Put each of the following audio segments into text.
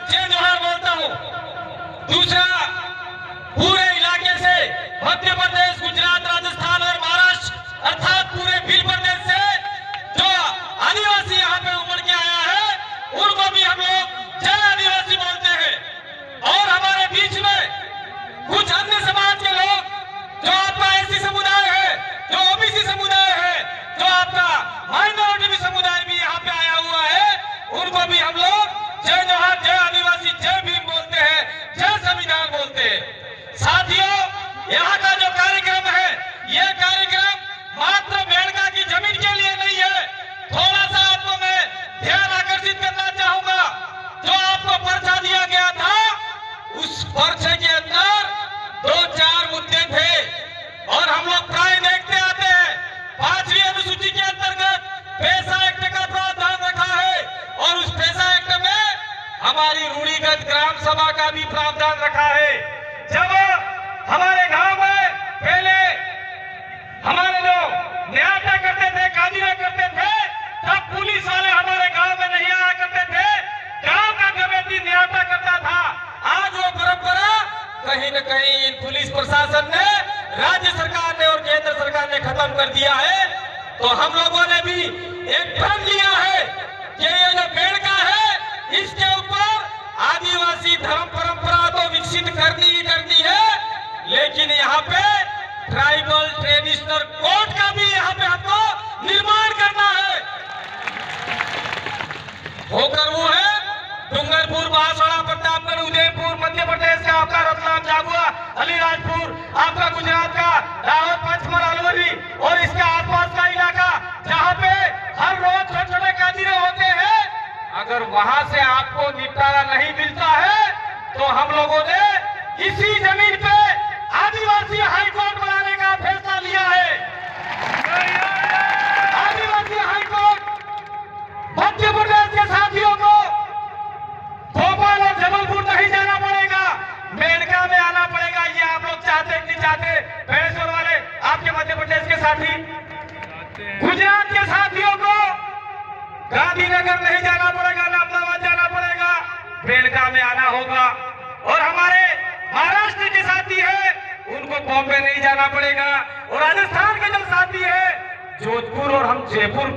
जय जोहार बोलता हूँ। दूसरा, पूरे इलाके से मध्य प्रदेश, गुजरात, राजस्थान और महाराष्ट्र अर्थात पूरे भील प्रदेश से जो आदिवासी यहाँ पे उमड़ के आया है उनको भी हम लोग जय आदिवासी बोलते हैं। और हमारे बीच में कुछ अन्य समाज के लोग, जो आपका एससी समुदाय है, जो ओबीसी समुदाय है, जो आपका माइनॉरिटी समुदाय भी यहाँ पे आया हुआ है, उनको भी हम लोग जय जोहार, जय आदिवासी, जय भीम बोलते हैं, जय संविधान बोलते हैं। साथियों, यहाँ का जो कार्यक्रम है, ये कार्यक्रम मात्र मेड़का की जमीन के लिए नहीं है। थोड़ा सा आपको मैं ध्यान आकर्षित करना चाहूंगा। जो आपको पर्चा दिया गया था, उस पर्चे के अंदर 2-4 मुद्दे थे और हम लोग प्राय देखते आते हैं। 5वीं अनुसूची के अंतर्गत पैसा एक्ट का प्रावधान रखा है और उस पैसा एक्ट में हमारी रूढ़िगत ग्राम सभा का भी प्रावधान रखा है। जब हमारे गांव में पहले हमारे लोग न्याटा करते थे, काजीरा करते थे, तब पुलिस वाले हमारे गांव में नहीं आया करते थे। गांव का कमेटी न्याटा करता था। आज वो परंपरा कहीं न कहीं पुलिस प्रशासन ने, राज्य सरकार ने और केंद्र सरकार ने खत्म कर दिया है। तो हम लोगों ने भी एक प्रण लिया है कि ये जो मेड़का है, इसके ऊपर आदिवासी धर्म परंपरा तो विकसित करनी ही करनी है, लेकिन यहाँ पे ट्राइबल ट्रेडिशनल कोड का भी यहाँ पे हमको निर्माण करना है। होकर वो है डूंगरपुर, बांसवाड़ा, प्रतापगढ़, उदयपुर मध्य प्रदेश का, आपका रतलाम, झाबुआ, अलीराजपुर आपका गुजरात का, दाहोद, पंचमढ़, अलवरी और इसके आसपास का इलाका, जहाँ पे हर रोज छोटे छोटे काजीरे होते हैं। अगर वहां से आपको निपटारा नहीं मिलता है तो हम लोगों ने इसी जमीन पे आदिवासी हाई कोर्ट बनाने का फैसला लिया है। आदिवासी हाई कोर्ट मध्य प्रदेश के साथियों को भोपाल और जबलपुर नहीं जाना पड़ेगा, मेड़का में आना पड़ेगा। ये आप लोग चाहते नहीं चाहते? भैंसोर वाले आपके मध्य प्रदेश के साथी, गुजरात के साथियों को गांधीनगर नहीं जाना पड़ेगा, अहमदाबाद जाना पड़ेगा, मेड़का में आना होगा। और हमारे महाराष्ट्र के साथी है, उनको बॉम्बे नहीं जाना पड़ेगा। और राजस्थान के जो साथी है, जोधपुर और हम जयपुर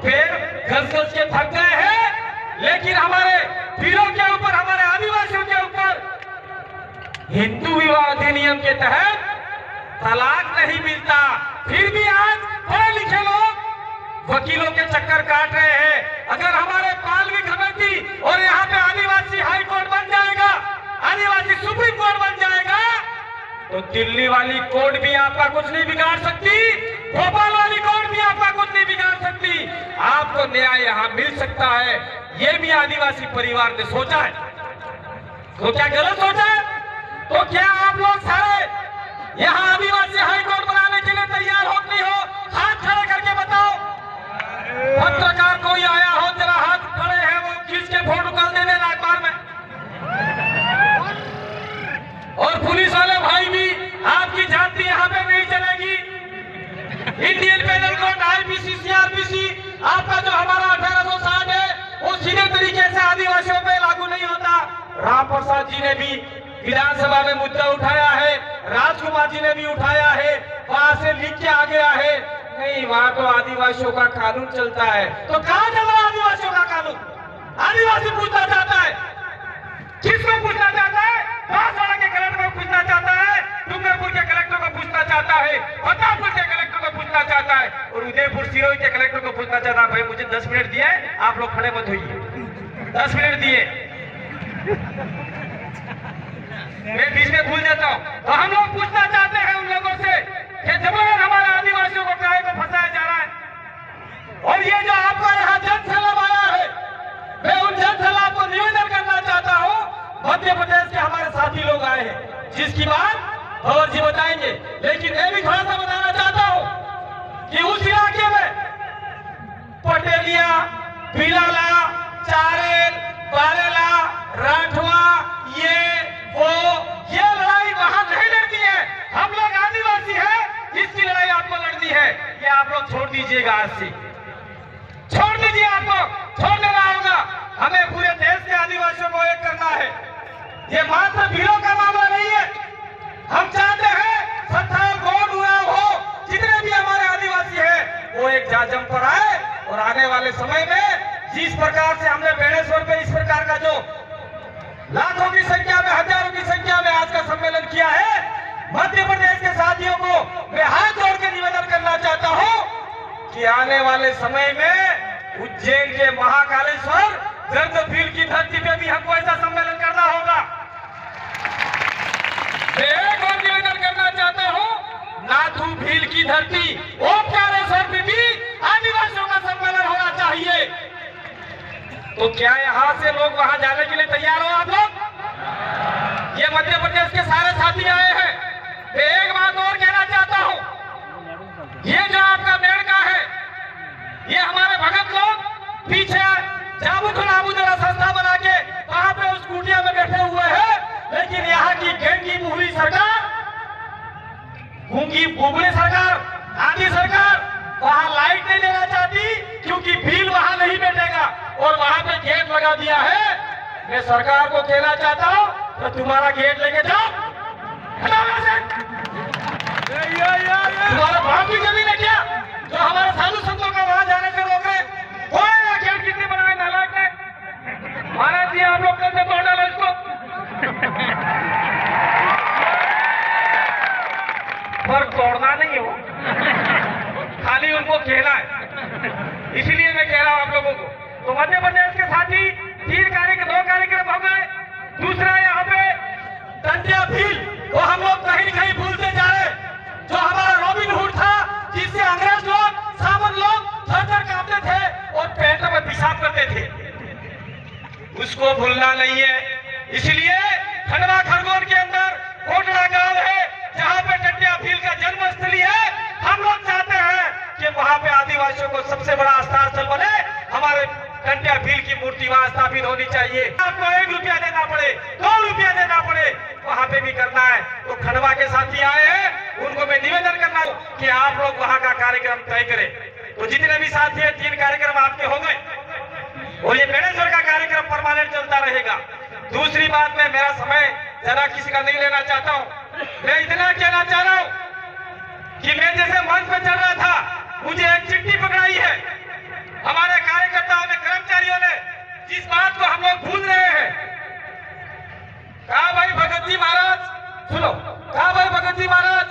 पे घस के थक गए हैं, लेकिन हमारे वीरों के ऊपर, हमारे आदिवासियों के ऊपर हिंदू विवाह अधिनियम के तहत तलाक नहीं मिलता। फिर भी आज पढ़े लिखे लोग वकीलों के चक्कर काट रहे हैं। अगर हमारे पालवी कमेटी और यहाँ पे आदिवासी हाई कोर्ट बन जाएगा, आदिवासी सुप्रीम कोर्ट बन जाएगा, तो दिल्ली वाली कोर्ट भी आपका कुछ नहीं बिगाड़ सकती, भोपाल वाली कोर्ट भी आपका कुछ नहीं बिगाड़ सकती। आपको न्याय यहाँ मिल सकता है। ये भी आदिवासी परिवार ने सोचा है। तो क्या गलत सोचा है? तो क्या आप लोग सारे यहाँ आदिवासी हाई कोर्ट बनाने के लिए तैयार हो नहीं हो? हाथ खड़े करके बताओ। पत्रकार कोई आया हो, जरा हाथ खड़े हैं, वो खींच के फोटो निकाल दे देना अखबार में। और पुलिस वाले भाई भी, आपकी जाति यहाँ पे नहीं चलेगी। Indian Penal Code, IPC, CrPC, आपका जो हमारा 1860 है, वो सीधे तरीके से आदिवासियों पे लागू नहीं होता। राम प्रसाद जी ने भी विधानसभा में मुद्दा उठाया है, राजकुमार जी ने भी उठाया है, वहां से लिख के आ गया है, नहीं वहां तो आदिवासियों का कानून चलता है। तो कहां चल रहा है आदिवासियों का कानून? आदिवासी पूछना चाहता है। किसको पूछना चाहता है? बांसवाड़ा के कलेक्टर को पूछना चाहता है, डूंगरपुर के कलेक्टर को पूछना चाहता है, प्रतापगढ़ के कलेक्टर को पूछना चाहता है, और उदयपुर सिरोही के कलेक्टर को पूछना चाहता है। भाई मुझे 10 मिनट दिए, आप लोग खड़े मत होइए, 10 मिनट दिए, मैं बीच में भूल जाता हूँ। तो हम लोग पूछना चाहते हैं उन लोगों से कि जबरन हमारे आदिवासियों को काहे को फंसाया जा रहा है। और ये जो आपका यहाँ जनसैलाब आया है, मैं उन जनसैलाब को निवेदन करना चाहता हूँ। मध्य प्रदेश के हमारे साथी लोग आए हैं, जिसकी बात और जी बताएंगे, लेकिन मैं भी थोड़ा सा बताना चाहता हूँ कि उस इलाके में पटेलिया, पीलाला, चारेल, बारेला, राठवा, ये लड़ाई वहां नहीं लड़ती है। हम लोग आदिवासी हैं, इसकी लड़ाई आपको लड़नी है। ये आप लोग छोड़ दीजिएगा, आज से छोड़ दीजिए, आपको छोड़ देना होगा। हमें पूरे देश के आदिवासियों को एक करना है। ये मात्र भीलों का मामला नहीं है। हम चाहते हैं सत्ता गोड उड़ाव हो, जितने भी हमारे आदिवासी हैं वो एक जाजम पर आए और आने वाले समय में जिस प्रकार से हमने बेड़ेश्वर पे इस प्रकार का जो लाखों की संख्या में, हजारों की संख्या में आज का सम्मेलन किया है, मध्य प्रदेश के साथियों को मैं हाथ जोड़ के निवेदन करना चाहता हूं कि आने वाले समय में उज्जैन के महाकालेश्वर गर्द भील की धरती पे भी हमको ऐसा सम्मेलन करना होगा। मैं एक और निवेदन करना चाहता हूं, नाथू भील की धरती ओमकारेश्वर पे भी आदिवासियों का सम्मेलन होना चाहिए। तो क्या यहां से लोग वहां जाने के लिए तैयार हो आप लोग? ये मध्य प्रदेश के सारे साथी आए हैं। मैं एक बात और कहना चाहता हूं, ये जो आपका मेड़का है, ये हमारे भगत लोग पीछे जाबू खुलाबू जरा संस्था बना के वहां पे उस कुटिया में बैठे हुए हैं, लेकिन यहाँ की गंगी मुहरी सरकार, गूंगी बुबड़ी सरकार, आदि सरकार वहां लाइट नहीं देना चाहती क्योंकि भील वहां नहीं बैठेगा और वहां पे गेट लगा दिया है। मैं सरकार को कहना चाहता हूं तो तुम्हारा गेट लेके जाओ, तुम्हारा बाप की जमीन है क्या जो हमारे साधु संतों का वहां जाने से रोक रहे? गेट किसने बनाया? नालायक ने। महाराज जी आप लोग कैसे तोड़ डालो इसको? पर तोड़ना नहीं हो, खाली उनको कहना है। इसलिए मैं कह रहा हूं आप लोगों को, तो मध्य प्रदेश के साथी दो कार्यक्रम हो गए। दूसरा यहाँ पे टंटिया भील वो हम लोग कहीं कहीं भूलते जा रहे, जो हमारा रॉबिन हुड था, जिससे अंग्रेज लोग, सामन लोग थर-थर कांपते थे और पेट में पेशाब करते थे, उसको भूलना नहीं है। इसलिए खंडवा खरगोन के अंदर कोटड़ा गांव है जहां पे टंटिया भील का जन्म स्थली है। हम लोग चाहते हैं कि वहां पे आदिवासियों को सबसे बड़ा आस्था स्थल बने, हमारे टंटिया भील की मूर्ति वहां स्थापित होनी चाहिए। आपको 1 रुपया देना पड़े, 2 रुपया देना पड़े, वहां पे भी करना है। तो खंडवा के साथी आए हैं, उनको मैं निवेदन करना कि आप लोग वहां का कार्यक्रम तय करें। तो जितने भी साथी हैं, 3 कार्यक्रम आपके हो गए और ये बेड़ेश्वर का कार्यक्रम परमानेंट चलता रहेगा। दूसरी बात, मैं मेरा समय जरा किसी का नहीं लेना चाहता हूं, मैं इतना कहना चाह रहा हूं कि मैं जैसे मंच पे चल रहा था, मुझे एक चिट्ठी पकड़ाई है हमारे कार्यकर्ताओं ने, कर्मचारियों ने, जिस बात को हम लोग भूल रहे हैं। कहा भाई भगत जी महाराज, सुनो, कहा भाई भगत जी महाराज,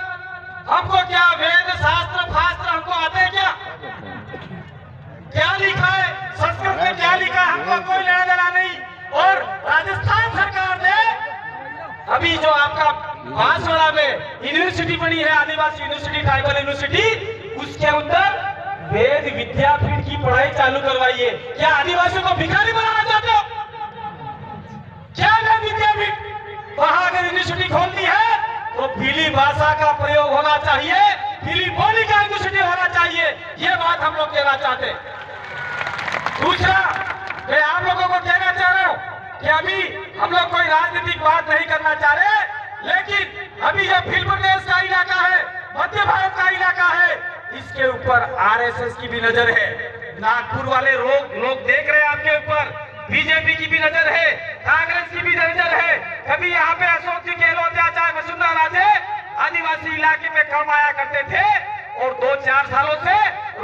हमको क्या वेद शास्त्र फास्त्र हमको आते हैं क्या? क्या लिखा है संस्कृत में, क्या लिखा है हमको कोई लेना देना नहीं। और राजस्थान सरकार ने अभी जो आपका बांसवाड़ा में यूनिवर्सिटी बनी है, आदिवासी यूनिवर्सिटी, ट्राइबल यूनिवर्सिटी, उसके अंदर वेद विद्यापीठ की पढ़ाई चालू करवाइए। क्या आदिवासियों को भिखारी बनाना चाहते हो? क्या वेद विद्यापीठ वहां अगर यूनिवर्सिटी खोलती है तो भीली भाषा का प्रयोग होना चाहिए, भीली बोली का यूनिवर्सिटी होना चाहिए। ये बात हम लोग कहना चाहते हैं। दूसरा, मैं आप लोगों को कहना चाह रहा हूं कि अभी हम लोग कोई राजनीतिक बात नहीं करना चाह रहे, लेकिन अभी जो भील प्रदेश का इलाका है, मध्य भारत का इलाका है, इसके ऊपर आरएसएस की भी नजर है। नागपुर वाले लोग देख रहे हैं आपके ऊपर, बीजेपी की भी नजर है, कांग्रेस की भी नजर है। कभी यहाँ पे अशोक जी गहलोत या चाहे वसुंधरा राजे आदिवासी इलाके में कम आया करते थे और 2-4 सालों से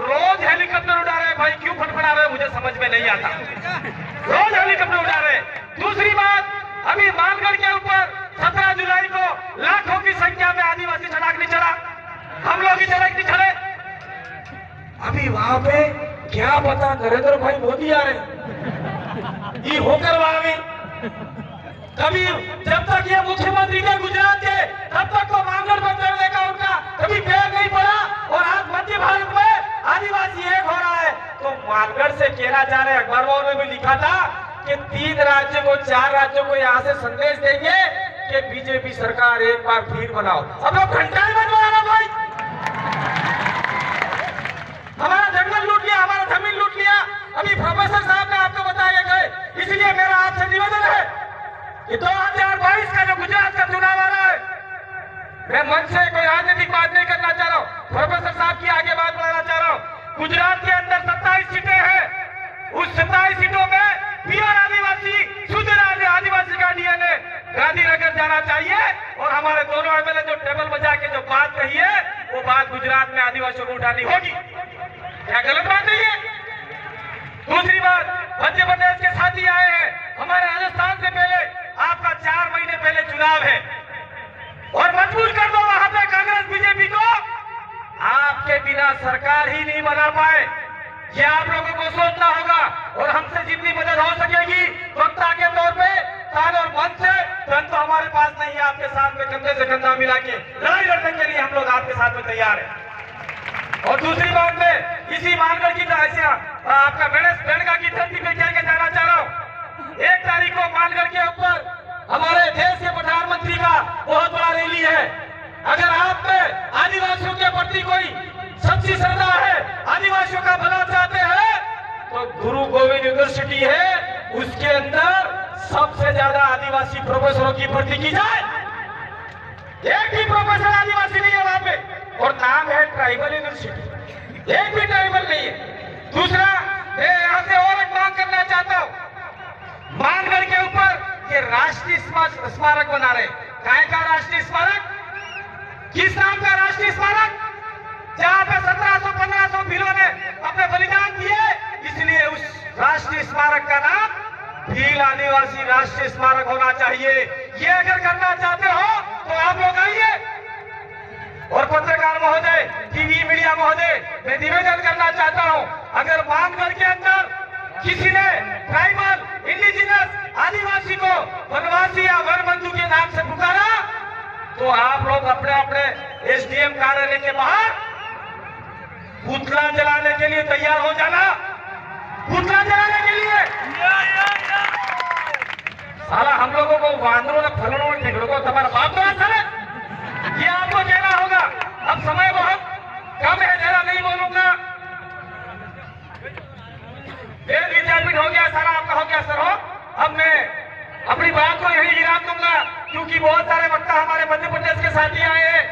रोज हेलीकॉप्टर उड़ा रहे। भाई क्यों फटफड़ा रहे मुझे समझ में नहीं आता, रोज हेलीकॉप्टर उड़ा रहे। दूसरी बात, अभी मानगढ़ के ऊपर 17 जुलाई को लाखों की संख्या में आदिवासी चढ़ाक नहीं चढ़ा, हम लोग ही चढ़ाक नहीं चढ़े। अभी वहां पे क्या पता नरेंद्र भाई मोदी आ रहे ये होकर वहां में, कभी जब तक ये मुख्यमंत्री थे गुजरात के, तब तक तो मानगढ़ पर चढ़ने का उनका कभी पैर नहीं पड़ा। और आज मध्य भारत में आदिवासी एक हो रहा है, तो मानगढ़ से कहना चाह रहे, अखबारों में भी लिखा था कि 3 राज्यों को, 4 राज्यों को यहाँ से संदेश देंगे कि बीजेपी सरकार एक बार फिर बनाओ। अब लोग घंटा ही मत बनाना भाई, हमारा जंगल लूट लिया, हमारा जमीन लूट लिया। अभी प्रोफेसर साहब ने आपको बताया गए। इसलिए मेरा आपसे निवेदन है कि 2022 का जो गुजरात का चुनाव आ रहा है, मैं मंच से कोई राजनीतिक बात नहीं करना चाह रहा हूँ, प्रोफेसर साहब की आगे बात बढ़ाना चाह रहा हूँ। गुजरात के अंदर 27 सीटें हैं, उस 27 सीटों में प्योर आदिवासी, शुद्ध आदिवासी का बात कही है वो बात गुजरात में आदिवासियों को उठानी होगी। क्या गलत बात नहीं है? दूसरी बात, मध्य प्रदेश के साथी आए हैं, हमारे राजस्थान से पहले आपका 4 महीने पहले चुनाव है और मजबूर कर दो वहां पे कांग्रेस बीजेपी को। आपके बिना सरकार ही नहीं बना पाए, ये आप लोगों को सोचना होगा। और हमसे जितनी मदद हो सकेगी वक्ता के तौर पे कान और मन से, परंतु हमारे पास नहीं है। आपके साथ में कंधे से कंधा मिला के लड़ाई लड़ने के लिए हम लोग आपके साथ में तैयार हैं। और दूसरी बात में इसी मानगढ़ की आपका बेड़गा की धरती पे क्या जाना चाह रहा हूँ। 1 तारीख को मानगढ़ के ऊपर हमारे देश के प्रधानमंत्री का बहुत बड़ा रैली है। अगर आप में आदिवासियों के प्रति कोई सच्ची श्रद्धा है, आदिवासियों का भला चाहते हैं, तो गुरु गोविंद यूनिवर्सिटी है, उसके अंदर सबसे ज्यादा आदिवासी प्रोफेसरों की भर्ती की जाए। एक भी प्रोफेसर आदिवासी नहीं है वहां पे, और नाम है ट्राइबल यूनिवर्सिटी, एक भी ट्राइबल नहीं है। दूसरा, मैं यहां से और एक मांग करना चाहता हूं। मानगढ़ के ऊपर ये राष्ट्रीय स्मारक बना रहे, काय का राष्ट्रीय स्मारक? किस नाम का राष्ट्रीय स्मारक? जहां पे 1700-1500 भीलों ने अपने बलिदान दिए, इसलिए उस राष्ट्रीय स्मारक का नाम भील आदिवासी राष्ट्रीय स्मारक होना चाहिए। ये अगर करना चाहते हो तो आप लोग आइए। और पत्रकार महोदय, टीवी मीडिया महोदय, मैं निवेदन करना चाहता हूं, अगर मानगढ़ के अंदर किसी ने ट्राइबल, इंडिजिनस आदिवासी को वनवासी या वन बंधु के नाम से पुकारा, तो आप लोग अपने अपने एसडीएम कार्यालय के बाहर पुतला जलाने के लिए तैयार हो जाना। पुतला जलाने के लिए साला हम लोगों को वांदरों ने फलों और ठेकड़ों को तुम्हारा बाप तो ऐसा है, ये आपको कहना होगा। अब समय बहुत कम है, जरा नहीं बोलूंगा। वेद विद्यापीठ हो गया, सारा आपका हो गया सर हो। अब मैं अपनी बात को यही गिरा दूंगा, क्योंकि बहुत सारे वक्ता हमारे मध्य प्रदेश के साथी आए हैं।